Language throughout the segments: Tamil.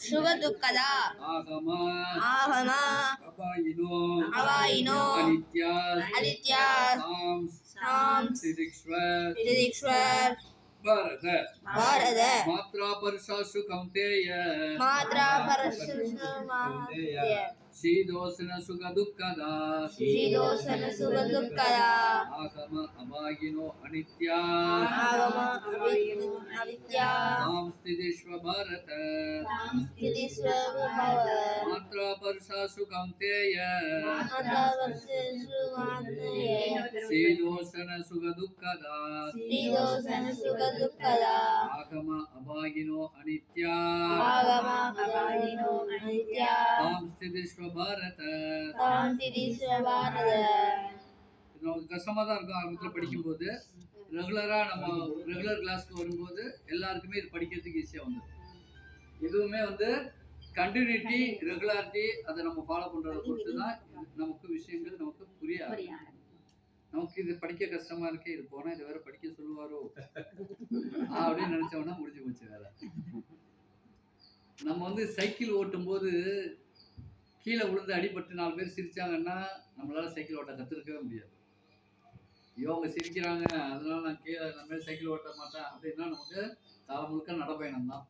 சுக துக்கத ஆகம அவாயினோ அனித்யாஸ் சாம்ஸ் திதிக்ஷ்வர் भारत मात्रा परशासु कौन्तेय शीतोष्ण सुख दुःखदा आगम अभागिनो अनित्या स्थितिष्व भारत मात्रा परशासु कौन्तेय शीतोष्ण सुख दुःखदा आगम अभागिनो अनित्या स्थितिष्व भारत கஷ்டமா தான் இருக்கும் ஆரம்பத்தில் படிக்கும்போது. ரெகுலர் கிளாஸ்க்கு வரும்போது எல்லாருக்குமே இது படிக்கிறதுக்கு ஈஸியாக வந்துடும். இதுவுமே கண்டினியூட்டி ரெகுலாரிட்டி அதை நம்ம ஃபாலோ பண்ணுறதை பொறுத்து தான் நமக்கு விஷயங்கள் நமக்கு புரிய நமக்கு இது படிக்க கஷ்டமா இருக்கு, இது போனா இது வேற படிக்க சொல்லுவாரோ அப்படின்னு நினைச்சோம்னா முடிஞ்சு போச்சு வேற. நம்ம சைக்கிள் ஓட்டும் போது கீழே விழுந்து அடிபட்டு 4 பேர் சிரிச்சாங்கன்னா நம்மளால சைக்கிள் ஓட்ட கத்துருக்கவே முடியாது. இவங்க சிரிக்கிறாங்க அதனால நான் கீழே நம்ம சைக்கிள் ஓட்ட மாட்டேன் அப்படின்னா நமக்கு காலம் முழுக்க நடப்பயணம் தான்.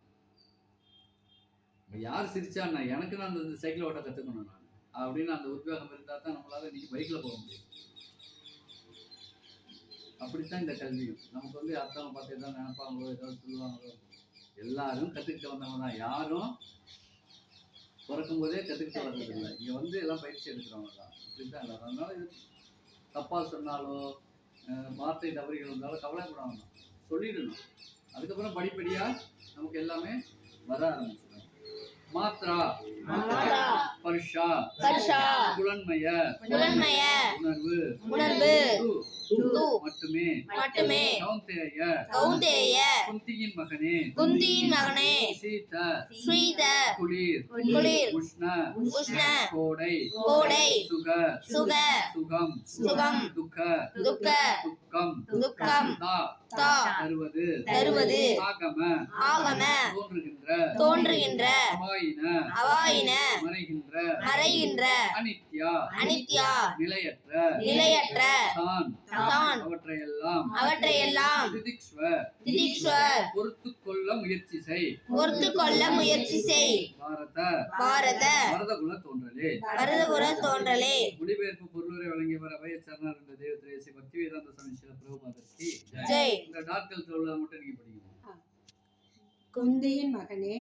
யார் சிரிச்சான்னா எனக்கு நான் அந்த சைக்கிள் ஓட்ட கத்துக்கணும் நான் அப்படின்னு அந்த உத்வேகம் இருந்தா தான் நம்மளால இன்னைக்கு பைக்ல போக முடியும். அப்படித்தான் இந்த கல்வியும் நமக்கு அர்த்தம் பார்த்து எதாவது நினைப்பாங்களோ ஏதாவது சொல்லுவாங்களோ எல்லாரும் கத்துக்கிட்டு வந்தவங்க தான். யாரும் பிறக்கும் போதே கத்துக்கிட்டு வர்றதில்லை. இங்க எல்லாம் பயிற்சி எடுக்கிறவங்க தான். அப்படித்தான் எல்லாரும். அதனால இது தப்பா சொன்னாலோ வார்த்தை தவறுகள் இருந்தாலும் கவலைப்படாம சொல்லிடணும். அதுக்கப்புறம் படிப்படியா நமக்கு எல்லாமே வர ஆரம்பிச்சிடும். மாத்ரா பர்ஷா புலன்மய உணர்வு மட்டுமே கௌந்தேய குந்தியின் மகனே சீத குளிர் உஷ்ண கோடை சுகம் துக்கம் தருவது ஆகம தோன்றுகின்ற அவாயின மறைகின்ற அனித்யா நிலையற்ற தான் அவற்றையெல்லாம் திதிக்ஷ்வர் பொறுத்துக்கொள்ள முயற்சி செய் பாரத வரதகுல தோன்றலே. மொழிபெயர்ப்பு பொருளுரை வழங்கியவர் அபய சரணர் என்ற தேவத்திரேசி பக்திவேதாந்த சுவாமி ஸ்ரீல பிரபுபாதருக்கு ஜெய். இந்த டாக்டர் மட்டும் நீங்க படிக்கணும். குந்தியின் மகனே